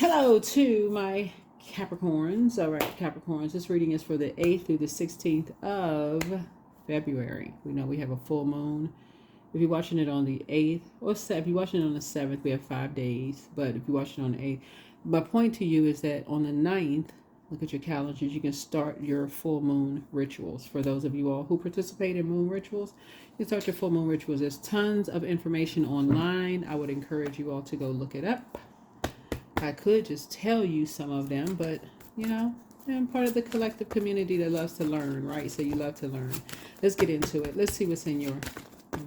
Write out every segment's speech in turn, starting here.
Hello to my Capricorns. All right, Capricorns, this reading is for the 8th through the 16th of February. We know we have a full moon. If you're watching it on the 8th, or if you're watching it on the 7th, we have 5 days. But if you're watching it on the 8th, my point to you is that on the 9th, look at your calendars, you can start your full moon rituals. For those of you all who participate in moon rituals, you can start your full moon rituals. There's tons of information online. I would encourage you all to go look it up. I could just tell you some of them, but I'm part of the collective community that loves to learn, right? So you love to learn. Let's get into it. Let's see what's in your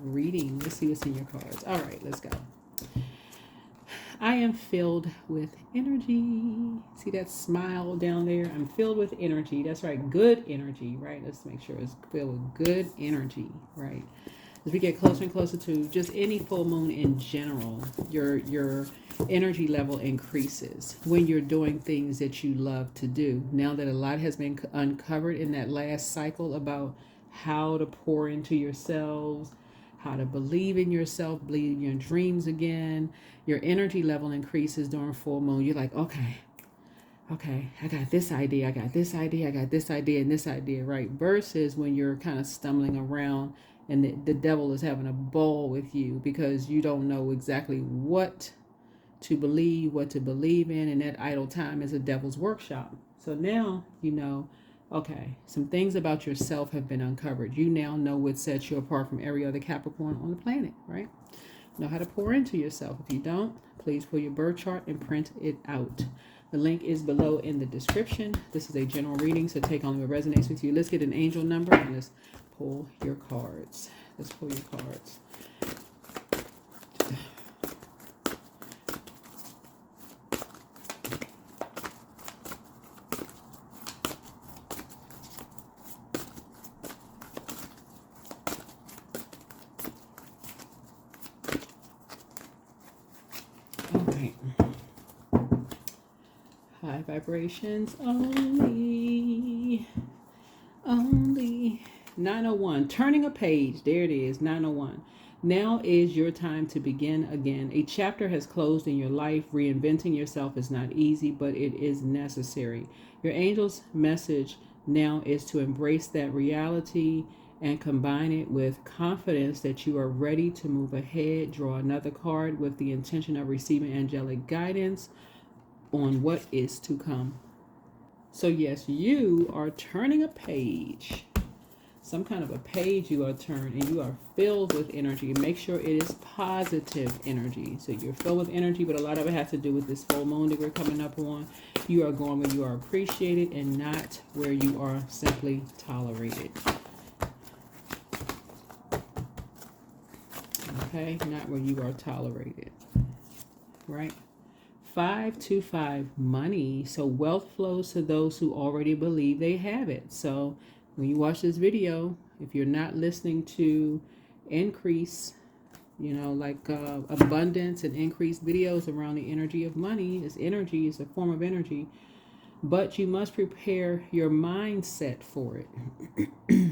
reading. Let's see what's in your cards. All right, let's go. I am filled with energy. See that smile down there? I'm filled with energy. That's right. Good energy, right? Let's make sure it's filled with good energy, right? As we get closer and closer to just any full moon in general, your energy level increases when you're doing things that you love to do. Now that a lot has been uncovered in that last cycle about how to pour into yourselves, how to believe in yourself, believe in your dreams again, your energy level increases during full moon. You're like, okay, I got this idea, I got this idea, I got this idea, and this idea, right? Versus when you're kind of stumbling around and the devil is having a ball with you because you don't know exactly what to believe, what to believe in, and that idle time is a devil's workshop. So now you know, okay, some things about yourself have been uncovered. You now know what sets you apart from every other Capricorn on the planet, right? Know how to pour into yourself. If you don't, please pull your birth chart and print it out. The link is below in the description. This is a general reading, so take on what resonates with you. Let's get an angel number and let's pull your cards. Let's pull your cards. Okay. High vibrations only. 901. Turning a page. There it is. 901. Now is your time to begin again. A chapter has closed in your life. Reinventing yourself is not easy, but it is necessary. Your angel's message now is to embrace that reality and combine it with confidence that you are ready to move ahead. Draw another card with the intention of receiving angelic guidance on what is to come. So yes, you are turning a page. Some kind of a page you are turning, and you are filled with energy. Make sure it is positive energy. So you're filled with energy, but a lot of it has to do with this full moon that we're coming up on. You are going where you are appreciated and not where you are simply tolerated. Okay, not where you are tolerated. Right? 525, money. So wealth flows to those who already believe they have it. So when you watch this video, if you're not listening to increase, like abundance and increased videos around the energy of money, this energy is a form of energy, but you must prepare your mindset for it.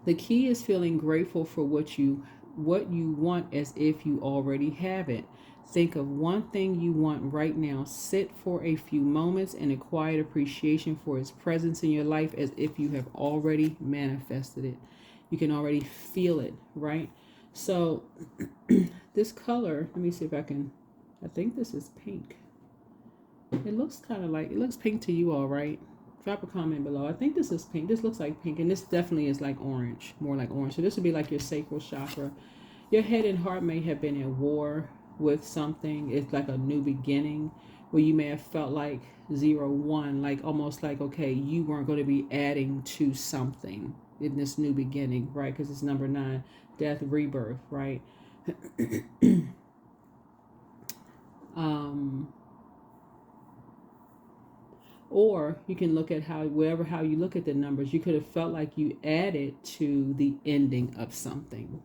The key is feeling grateful for what you want as if you already have it. Think of one thing you want right now. Sit for a few moments in a quiet appreciation for its presence in your life as if you have already manifested it. You can already feel it, right? So this color, let me see if I think this is pink. It looks it looks pink to you all, right? Drop a comment below. I think this is pink. This looks like pink, and this definitely is like orange, more like orange. So this would be like your sacral chakra. Your head and heart may have been in war with something. It's like a new beginning where you may have felt like 0-1, like almost like, okay, you weren't going to be adding to something in this new beginning, right? Because it's number 9, death, rebirth, right? Or you can look at how you look at the numbers, you could have felt like you added to the ending of something.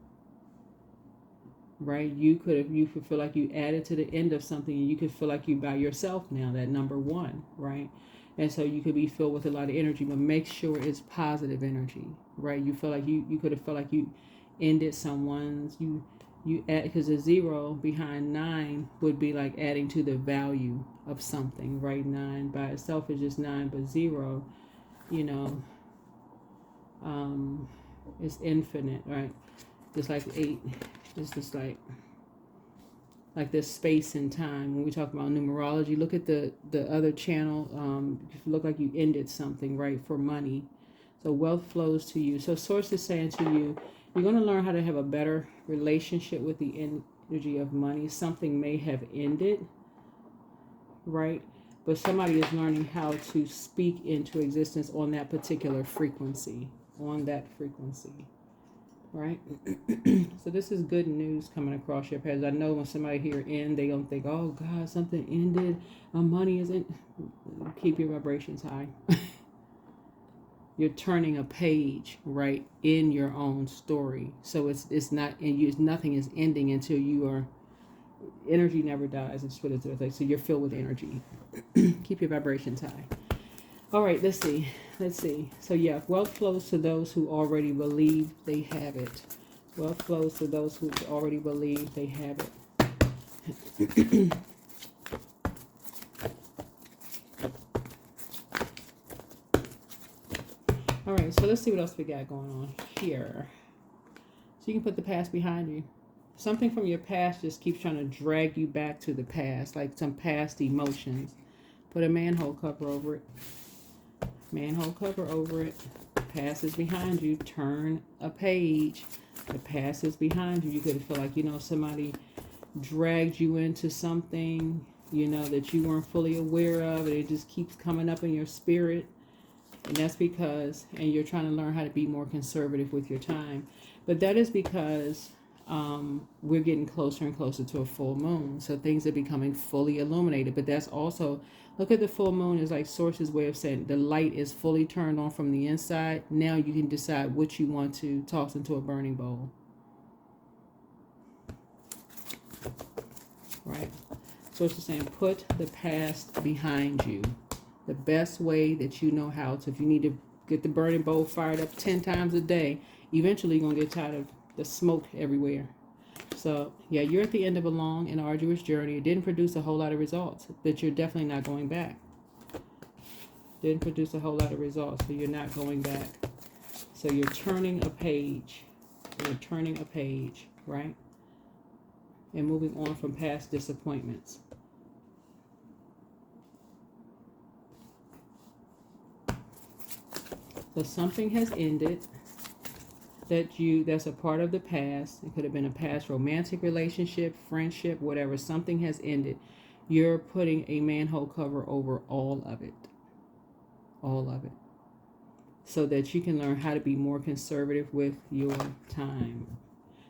Right? You could feel like you added to the end of something, and you could feel like you by yourself now, that number 1, right? And so you could be filled with a lot of energy, but make sure it's positive energy, right? You feel like you could have felt like you ended someone's, you You add, because a 0 behind 9 would be like adding to the value of something, right? 9 by itself is just 9, but 0, you know, is infinite, right? Just like 8, it's just like this space and time. When we talk about numerology, look at the other channel. You look like you ended something, right, for money. So wealth flows to you. So source is saying to you, you're going to learn how to have a better relationship with the energy of money. Something may have ended, right? But somebody is learning how to speak into existence on that particular frequency, right? So this is good news coming across your path. I know when somebody hear end, they don't think, oh God, something ended. My money isn't. Keep your vibrations high. You're turning a page, right, in your own story. So it's not, and nothing is ending until you are. Energy never dies. It's what it's like. So you're filled with energy. Keep your vibrations high. All right, let's see. So yeah, wealth flows to those who already believe they have it. Wealth flows to those who already believe they have it. All right, so let's see what else we got going on here. So you can put the past behind you. Something from your past just keeps trying to drag you back to the past, like some past emotions. Put a manhole cover over it. Manhole cover over it. Past is behind you. Turn a page. The past is behind you. You could feel like, you know, somebody dragged you into something, you know, that you weren't fully aware of, and it just keeps coming up in your spirit. And that's because, and you're trying to learn how to be more conservative with your time. But that is because we're getting closer and closer to a full moon. So things are becoming fully illuminated. But that's also, look at the full moon as like Source's way of saying the light is fully turned on from the inside. Now you can decide what you want to toss into a burning bowl. Right? Source is saying put the past behind you. The best way that you know how to. If you need to get the burning bowl fired up 10 times a day, eventually you're going to get tired of the smoke everywhere. So, yeah, you're at the end of a long and arduous journey. It didn't produce a whole lot of results, but you're definitely not going back. Didn't produce a whole lot of results, so you're not going back. So you're turning a page. You're turning a page, right? And moving on from past disappointments. So something has ended that's a part of the past. It could have been a past romantic relationship, friendship, whatever. Something has ended. You're putting a manhole cover over all of it. All of it. So that you can learn how to be more conservative with your time.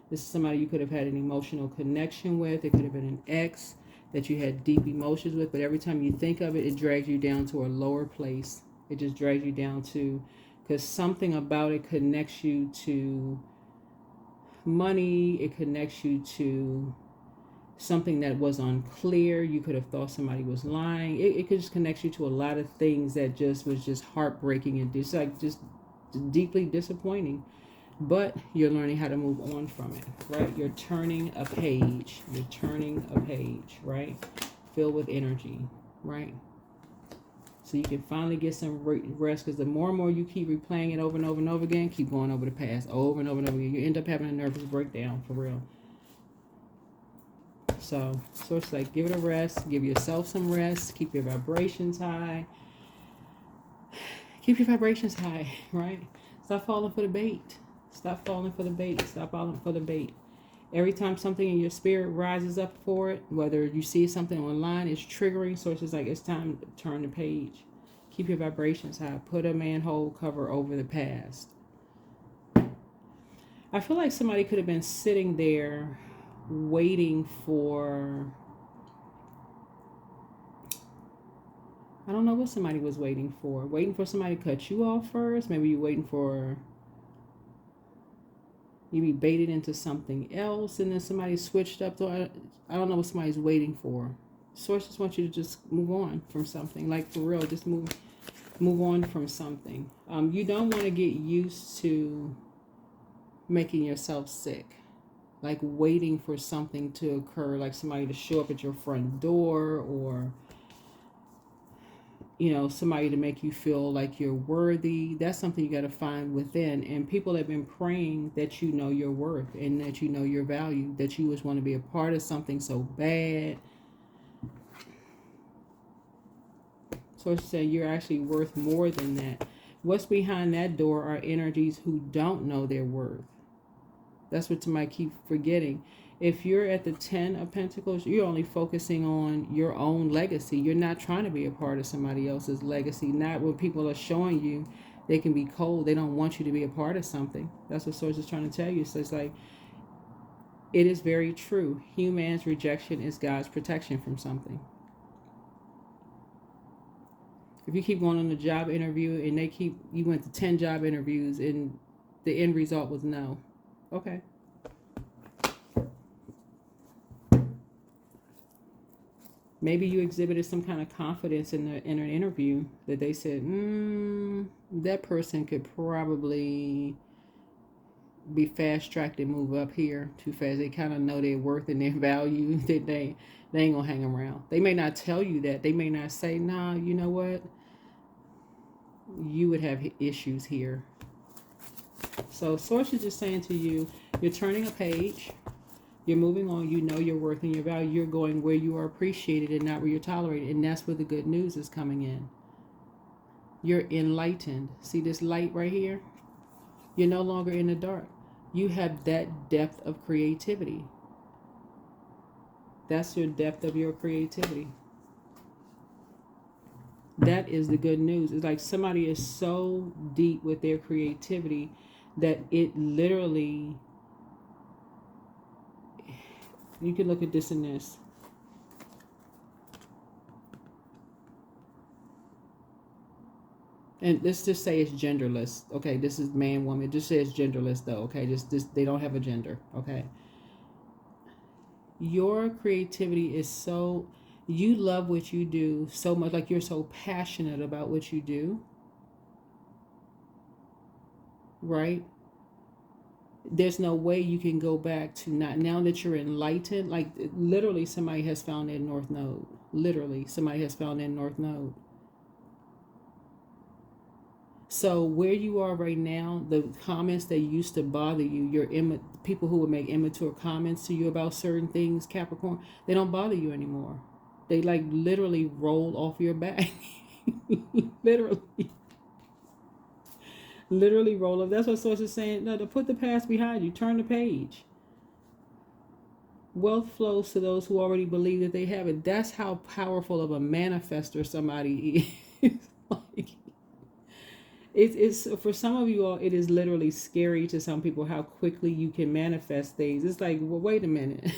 This is somebody you could have had an emotional connection with. It could have been an ex that you had deep emotions with, but every time you think of it, it drags you down to a lower place. It just drags you down to, because something about it connects you to money. It connects you to something that was unclear. You could have thought somebody was lying. It could just connect you to a lot of things that just was just heartbreaking and just deeply disappointing. But you're learning how to move on from it, right? You're turning a page. You're turning a page, right? Filled with energy, right? So you can finally get some rest, because the more and more you keep replaying it over and over and over again, keep going over the past over and over and over again, you end up having a nervous breakdown, for real. So it's like, give it a rest, give yourself some rest, keep your vibrations high. Keep your vibrations high, right? Stop falling for the bait. Stop falling for the bait. Stop falling for the bait. Every time something in your spirit rises up for it, whether you see something online, it's triggering. So it's just like, it's time to turn the page. Keep your vibrations high. Put a manhole cover over the past. I feel like somebody could have been sitting there waiting for, I don't know what somebody was waiting for. Waiting for somebody to cut you off first. Maybe you're waiting for, you be baited into something else, and then somebody switched up to, I don't know what somebody's waiting for. Source just wants you to just move on from something. Like, for real, just move on from something. You don't want to get used to making yourself sick. like waiting for something to occur, like somebody to show up at your front door, or somebody to make you feel like you're worthy. That's something you got to find within. And people have been praying that you know your worth and that you know your value, that you just want to be a part of something so bad. So it's saying you're actually worth more than that. What's behind that door are energies who don't know their worth. That's what somebody keep forgetting. If you're at the 10 of Pentacles, you're only focusing on your own legacy. You're not trying to be a part of somebody else's legacy. Not when people are showing you they can be cold. They don't want you to be a part of something. That's what Source is trying to tell you. So it's like, it is very true. Human's rejection is God's protection from something. If you keep going on a job interview and you went to 10 job interviews and the end result was no. Okay. Maybe you exhibited some kind of confidence in an interview that they said, that person could probably be fast-tracked and move up here too fast. They kind of know their worth and their value. That they ain't going to hang around. They may not tell you that. They may not say, nah, you know what? You would have issues here. So Source is just saying to you, you're turning a page. You're moving on. You know your worth and your value. You're going where you are appreciated and not where you're tolerated. And that's where the good news is coming in. You're enlightened. See this light right here? You're no longer in the dark. You have that depth of creativity. That's your depth of your creativity. That is the good news. It's like somebody is so deep with their creativity that it literally... You can look at this and this. And let's just say it's genderless. Okay, this is man, woman. Just say it's genderless though. Okay, just they don't have a gender. Okay. Your creativity is so... You love what you do so much. Like you're so passionate about what you do. Right? There's no way you can go back to not, now that you're enlightened. Like literally somebody has found their north node. Literally somebody has found their north node. So where you are right now, the comments that used to bother you, people who would make immature comments to you about certain things, Capricorn, they don't bother you anymore. They like literally roll off your back. Literally roll up. That's what Source is saying. No, to put the past behind you. Turn the page. Wealth flows to those who already believe that they have it. That's how powerful of a manifester somebody is. Like, it's for some of you all, it is literally scary to some people how quickly you can manifest things. It's like, well, wait a minute.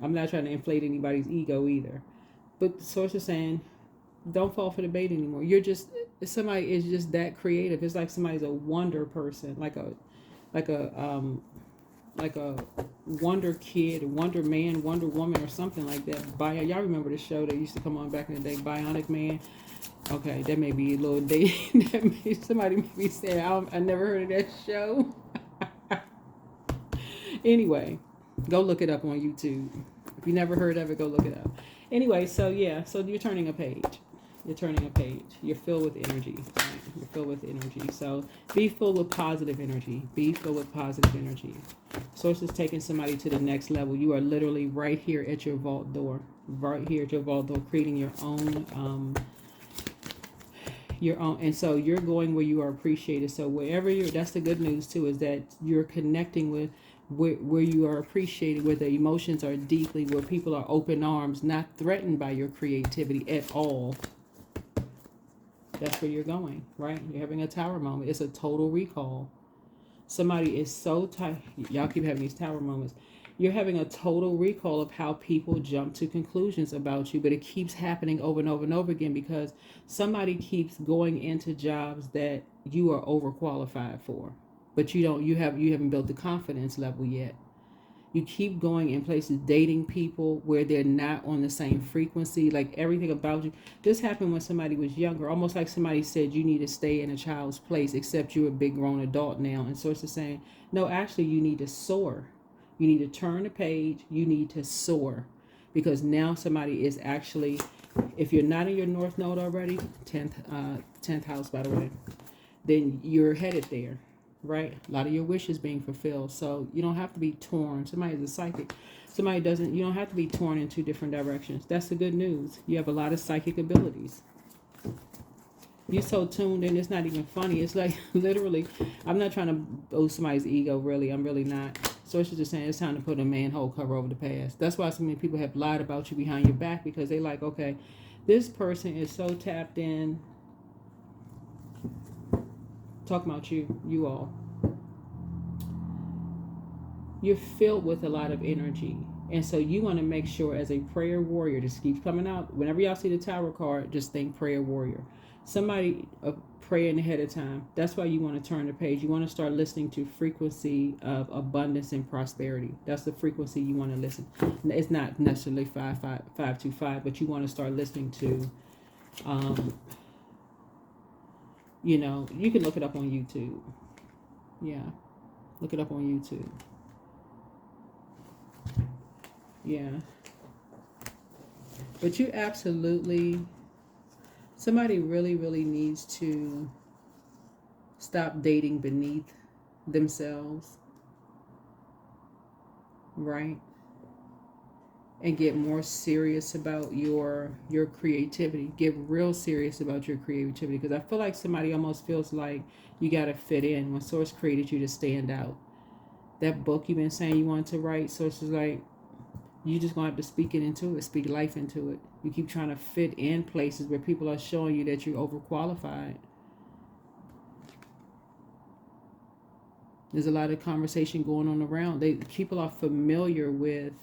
I'm not trying to inflate anybody's ego either. But the Source is saying, don't fall for the bait anymore. You're just... Somebody is just that creative. It's like somebody's a wonder person, like a wonder kid, Wonder Man, Wonder Woman, or something like that. Y'all remember the show that used to come on back in the day, Bionic Man? Okay, that may be a little dated. Somebody may be saying, I never heard of that show. Anyway, go look it up on YouTube. If you never heard of it, go look it up. Anyway, so yeah, so you're turning a page. You're turning a page. You're filled with energy. Right? You're filled with energy. So be filled with positive energy. Be filled with positive energy. Source is taking somebody to the next level. You are literally right here at your vault door. Right here at your vault door, creating your own. And so you're going where you are appreciated. So wherever that's the good news too, is that you're connecting with where you are appreciated, where the emotions are deeply, where people are open arms, not threatened by your creativity at all. That's where you're going, right? You're having a tower moment. It's a total recall. Somebody is so tired. Y'all keep having these tower moments. You're having a total recall of how people jump to conclusions about you, but it keeps happening over and over and over again because somebody keeps going into jobs that you are overqualified for, but you haven't built the confidence level yet. You keep going in places, dating people where they're not on the same frequency. Like everything about you. This happened when somebody was younger, almost like somebody said you need to stay in a child's place, except you're a big grown adult now. And so it's saying, no, actually you need to soar. You need to turn the page. You need to soar. Because now somebody is actually, if you're not in your North Node already, 10th house, by the way, then you're headed there. Right? A lot of your wishes being fulfilled. So you don't have to be torn. Somebody is a psychic. Somebody doesn't, you don't have to be torn in two different directions. That's the good news. You have a lot of psychic abilities. You're so tuned in, it's not even funny. It's like literally, I'm not trying to boost somebody's ego, really. I'm really not. So it's just saying it's time to put a manhole cover over the past. That's why so many people have lied about you behind your back, because they like, okay, this person is so tapped in. Talking about you all. You're filled with a lot of energy. And so you want to make sure as a prayer warrior, this keeps coming out. Whenever y'all see the Tower card, just think prayer warrior. Somebody praying ahead of time. That's why you want to turn the page. You want to start listening to frequency of abundance and prosperity. That's the frequency you want to listen. It's not necessarily 525, but you want to start listening to you know, you can look it up on YouTube. Yeah. Look it up on YouTube. Yeah. But you absolutely, somebody really, really needs to stop dating beneath themselves. Right? And get more serious about your creativity. Get real serious about your creativity, because I feel like somebody almost feels like you got to fit in when Source created you to stand out. That book you've been saying you want to write, Source is like, you just gonna have to speak it into it, speak life into it. You keep trying to fit in places where people are showing you that you're overqualified. There's a lot of conversation going on around. People are familiar with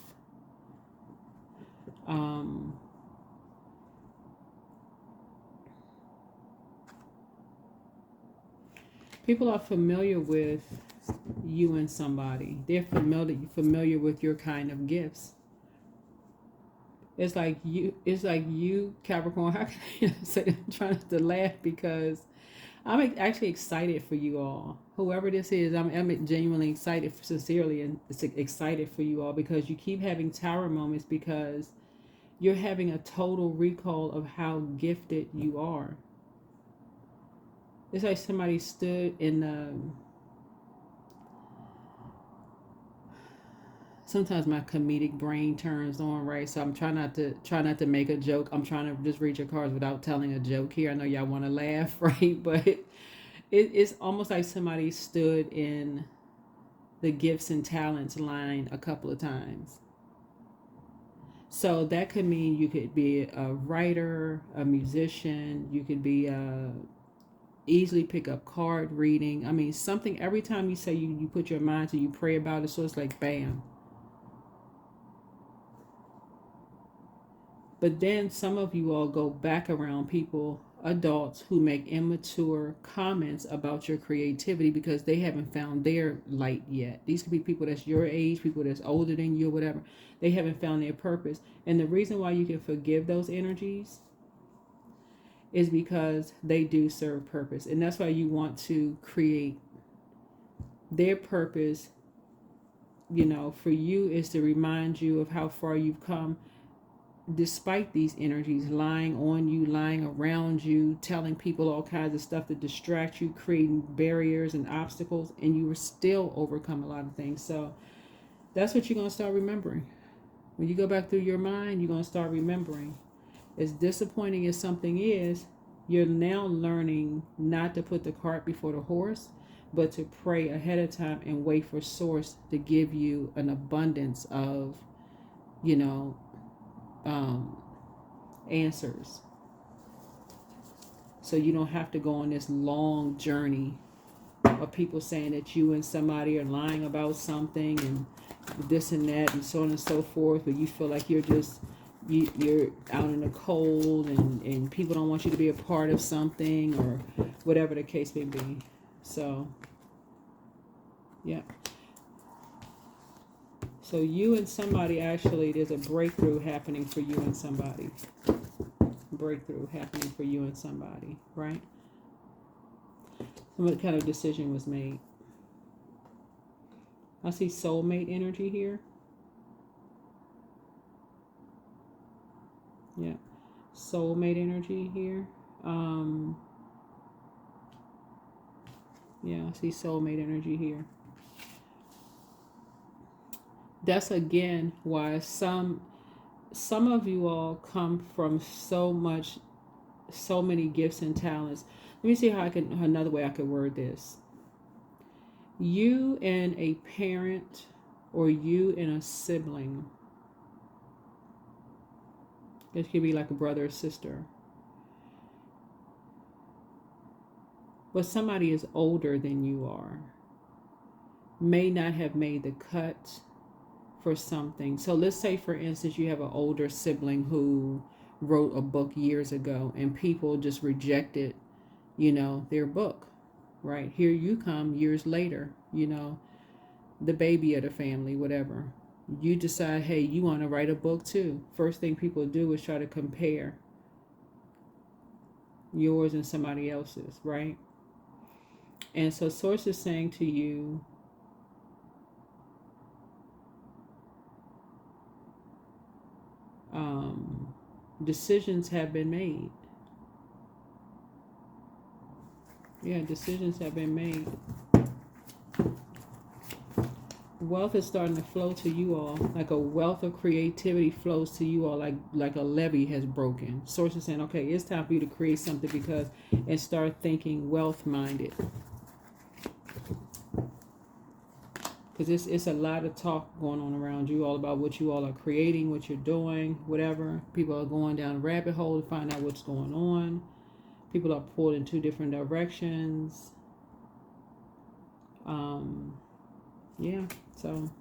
people are familiar with you and somebody. They're familiar with your kind of gifts. It's like you, Capricorn. How can I say? I'm trying to laugh because I'm actually excited for you all. Whoever this is, I'm genuinely excited, sincerely, and excited for you all, because you keep having tower moments, because you're having a total recall of how gifted you are. It's like somebody stood in sometimes my comedic brain turns on, right? So I'm trying not to make a joke. I'm trying to just read your cards without telling a joke here. I know y'all want to laugh, right? But it's almost like somebody stood in the gifts and talents line a couple of times. So that could mean you could be a writer, a musician. You could be easily pick up card reading. I mean, something, every time you say you put your mind to, you pray about it, so it's like bam. But then some of you all go back around people, adults, who make immature comments about your creativity because they haven't found their light yet. These could be people that's your age, people that's older than you or whatever. They haven't found their purpose. And the reason why you can forgive those energies is because they do serve purpose. And that's why you want to create their purpose. You know, for you is to remind you of how far you've come, despite these energies lying on you, lying around you, telling people all kinds of stuff to distract you, creating barriers and obstacles, and you were still overcome a lot of things. So that's what you're going to start remembering. When you go back through your mind, you're going to start remembering. As disappointing as something is, you're now learning not to put the cart before the horse, but to pray ahead of time and wait for Source to give you an abundance of, you know, answers. So you don't have to go on this long journey of people saying that you and somebody are lying about something and this and that and so on and so forth, but you feel like you're out in the cold and people don't want you to be a part of something or whatever the case may be. So yeah. So you and somebody, actually, there's a breakthrough happening for you and somebody. Breakthrough happening for you and somebody, right? What kind of decision was made? I see soulmate energy here. Yeah. Soulmate energy here. Yeah, I see soulmate energy here. That's again why some of you all come from so many gifts and talents. Let me see how another way I could word this. You and a parent, or you and a sibling. It could be like a brother or sister. But somebody is older than you are. May not have made the cut for something. So let's say, for instance, you have an older sibling who wrote a book years ago and people just rejected, their book, right? Here you come years later, the baby of the family, whatever. You decide, hey, you want to write a book too. First thing people do is try to compare yours and somebody else's, right? And so Source is saying to you, decisions have been made. Yeah, decisions have been made. Wealth is starting to flow to you all, like a wealth of creativity flows to you all, like a levee has broken. Source is saying, okay, it's time for you to create something, and start thinking wealth minded. Because it's a lot of talk going on around you all about what you all are creating, what you're doing, whatever. People are going down a rabbit hole to find out what's going on. People are pulled in two different directions. Yeah, so,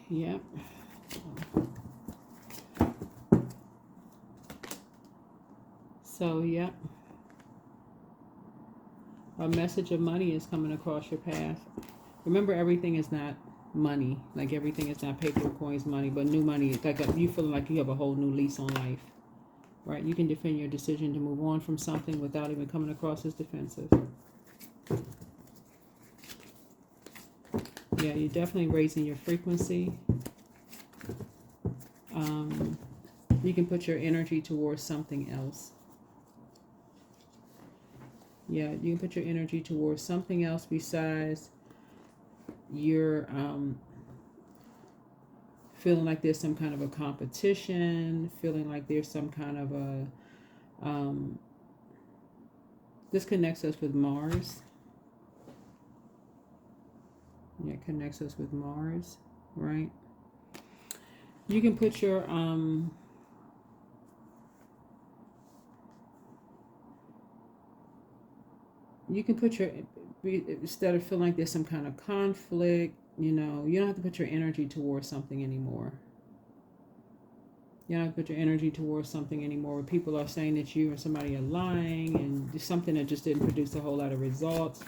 yeah. So, yeah. A message of money is coming across your path. Remember, everything is not money. Like, everything is not paper, coins, money, but new money. It's like you feel like you have a whole new lease on life, right? You can defend your decision to move on from something without even coming across as defensive. Yeah, you're definitely raising your frequency. You can put your energy towards something else. Yeah, you can put your energy towards something else besides your feeling like there's some kind of a competition, feeling like there's some kind of a this connects us with Mars. Yeah, it connects us with Mars, right? You can put your instead of feeling like there's some kind of conflict, you don't have to put your energy towards something anymore. You don't have to put your energy towards something anymore where people are saying that you or somebody are lying and something that just didn't produce a whole lot of results.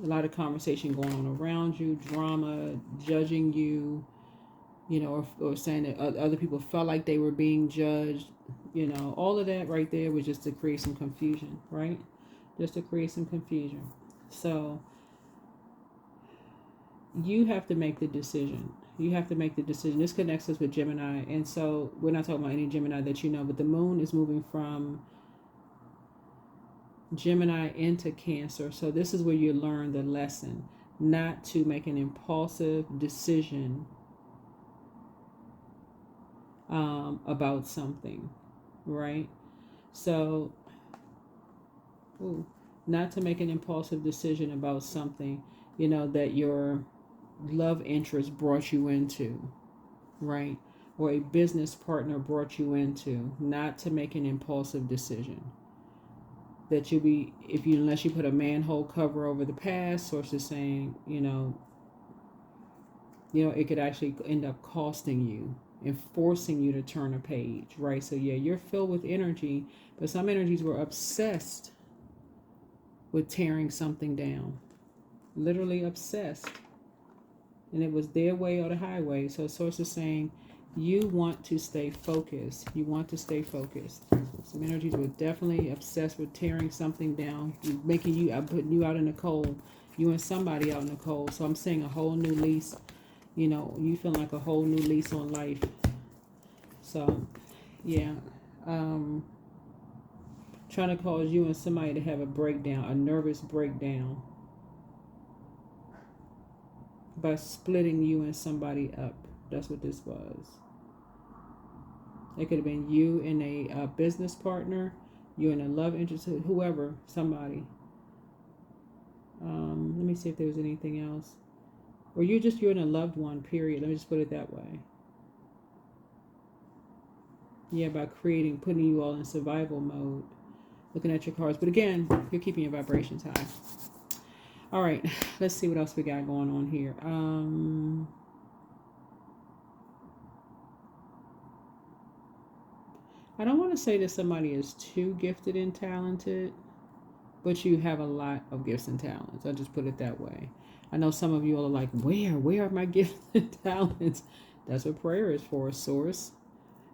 A lot of conversation going on around you, drama, judging you, or saying that other people felt like they were being judged. All of that right there was just to create some confusion, right? Just to create some confusion. So you have to make the decision. You have to make the decision. This connects us with Gemini. And so we're not talking about any Gemini that but the moon is moving from Gemini into Cancer. So this is where you learn the lesson, not to make an impulsive decision about something, right? So, not to make an impulsive decision about something, that your love interest brought you into, right? Or a business partner brought you into, not to make an impulsive decision. That unless you put a manhole cover over the past, Sources saying, it could actually end up costing you and forcing you to turn a page, right? So yeah, you're filled with energy, but some energies were obsessed with tearing something down. literally obsessed. And it was their way or the highway. So Source is saying you want to stay focused. You want to stay focused. Some energies were definitely obsessed with tearing something down, making you, putting you out in the cold. You and somebody out in the cold. So I'm saying a whole new lease. You know, you feel like a whole new lease on life. So, yeah. Trying to cause you and somebody to have a breakdown, a nervous breakdown, by splitting you and somebody up. That's what this was. It could have been you and a business partner, you and a love interest, whoever, somebody. Let me see if there was anything else. Or you and a loved one, period. Let me just put it that way. Yeah, by putting you all in survival mode. Looking at your cards. But again, you're keeping your vibrations high. All right, let's see what else we got going on here. I don't want to say that somebody is too gifted and talented, but you have a lot of gifts and talents. I'll just put it that way. I know some of you all are like, where are my gifts and talents? That's what prayer is for, Source.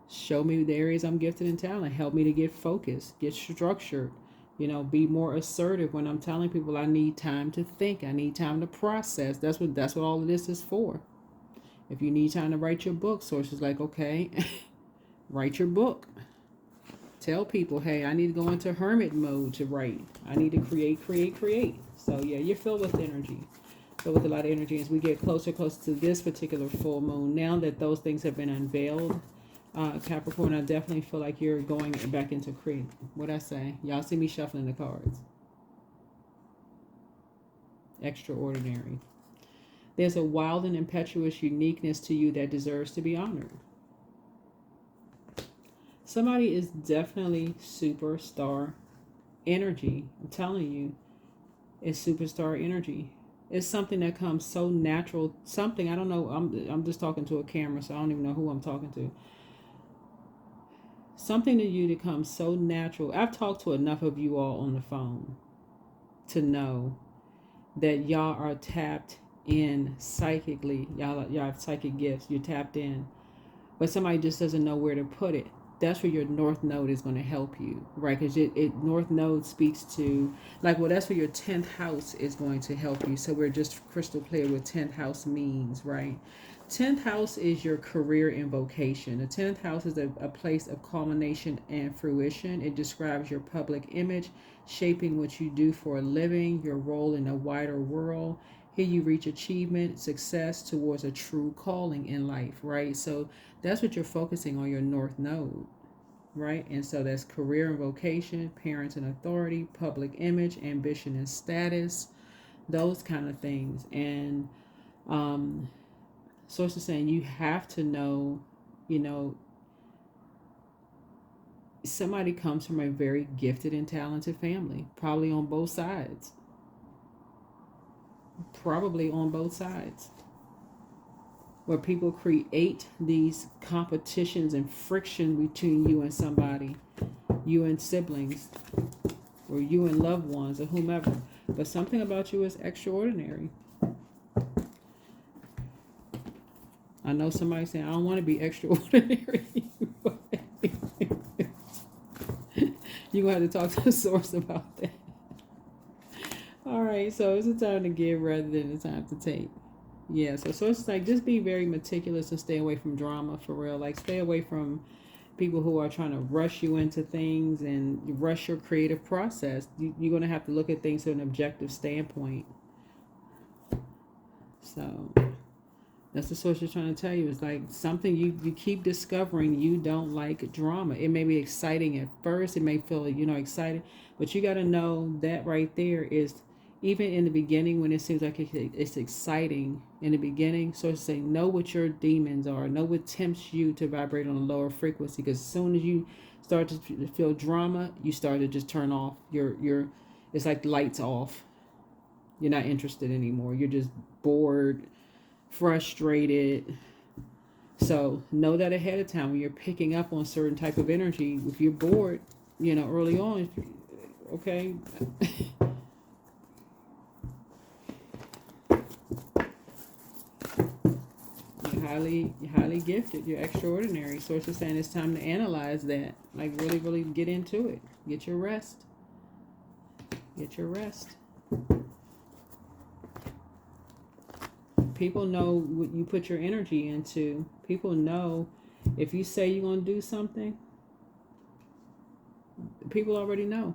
Show me the areas I'm gifted and talented. Help me to get focused, get structured. You know, be more assertive when I'm telling people I need time to think. I need time to process. That's what all of this is for. If you need time to write your book, Source is like, okay, write your book. Tell people, hey, I need to go into hermit mode to write. I need to create. So yeah, you're filled with energy. Filled with a lot of energy as we get closer to this particular full moon. Now that those things have been unveiled, Capricorn, I definitely feel like you're going back into create. What'd I say? Y'all see me shuffling the cards. Extraordinary. There's a wild and impetuous uniqueness to you that deserves to be honored. Somebody is definitely superstar energy. I'm telling you, it's superstar energy. It's something that comes so natural. Something, I don't know, I'm just talking to a camera, so I don't even know who I'm talking to. Something to you that comes so natural. I've talked to enough of you all on the phone to know that y'all are tapped in psychically. Y'all have psychic gifts. You're tapped in. But somebody just doesn't know where to put it. That's where your North Node is going to help you, right? Because North Node speaks to, like, well, that's where your 10th house is going to help you. So we're just crystal clear what 10th house means, right? 10th house is your career and vocation. The 10th house is a place of culmination and fruition. It describes your public image, shaping what you do for a living, your role in a wider world. Here you reach achievement, success towards a true calling in life, right? So that's what you're focusing on, your North Node, right? And so that's career and vocation, parents and authority, public image, ambition and status, those kind of things. And Source is saying you have to know, you know, somebody comes from a very gifted and talented family, probably on both sides. Probably on both sides. Where people create these competitions and friction between you and somebody, you and siblings, or you and loved ones, or whomever. But something about you is extraordinary. I know somebody saying, I don't want to be extraordinary. You're going to have to talk to the Source about that. All right, so it's a time to give rather than a time to take. Yeah, so it's like, just be very meticulous and stay away from drama, for real. Like, stay away from people who are trying to rush you into things and rush your creative process. You're going to have to look at things from an objective standpoint. So that's the Source is trying to tell you. It's like something you keep discovering. You don't like drama. It may be exciting at first. It may feel, excited. But you got to know that right there is, even in the beginning when it seems like it's exciting in the beginning. So it's saying, know what your demons are. Know what tempts you to vibrate on a lower frequency. Because as soon as you start to feel drama, you start to just turn off. It's like lights off. You're not interested anymore. You're just bored, frustrated. So know that ahead of time when you're picking up on certain type of energy. If you're bored, early on, okay. highly gifted. You're extraordinary. Source is saying it's time to analyze that. Like really get into it. Get your rest. Get your rest. People know what you put your energy into. People know if you say you're going to do something, people already know.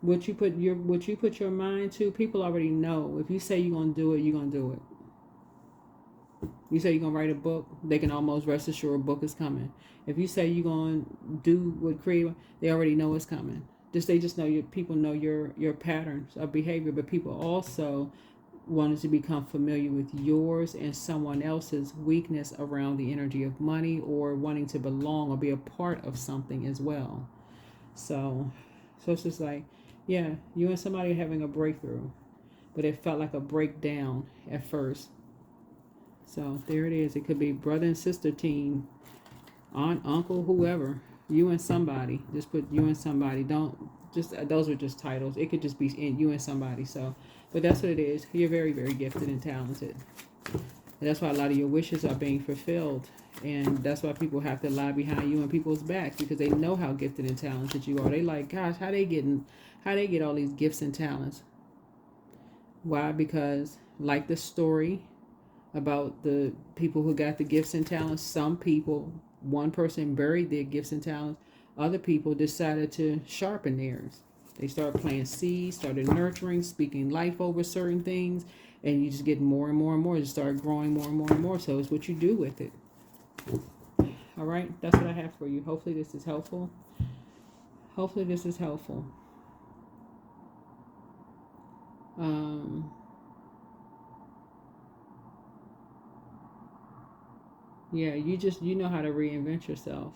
What you put your mind to, people already know. If you say you're going to do it, you're going to do it. You say you're going to write a book, they can almost rest assured a book is coming. If you say you're going to do what creative, they already know it's coming. They just know people know your patterns of behavior, but people also wanted to become familiar with yours and someone else's weakness around the energy of money, or wanting to belong or be a part of something as well. So it's just like, yeah, you and somebody are having a breakthrough, but it felt like a breakdown at first. So there it is. It could be brother and sister team, aunt, uncle, whoever. You and somebody. Just put you and somebody. Don't just those are just titles. It could just be you and somebody. So, but that's what it is. You're very gifted and talented. And that's why a lot of your wishes are being fulfilled. And that's why people have to lie behind you and people's backs, because they know how gifted and talented you are. They like, gosh, how they get all these gifts and talents? Why? Because like the story about the people who got the gifts and talents, some people, one person buried their gifts and talents. Other people decided to sharpen theirs. They started planting seeds, started nurturing, speaking life over certain things, and you just get more and more and more. Just start growing more and more and more. So it's what you do with it. All right, that's what I have for you. Hopefully this is helpful. Hopefully this is helpful. Yeah, you know how to reinvent yourself.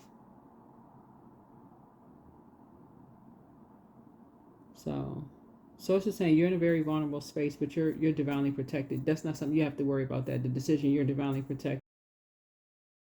So it's just saying you're in a very vulnerable space, but you're divinely protected. That's not something you have to worry about. That the decision, you're divinely protected.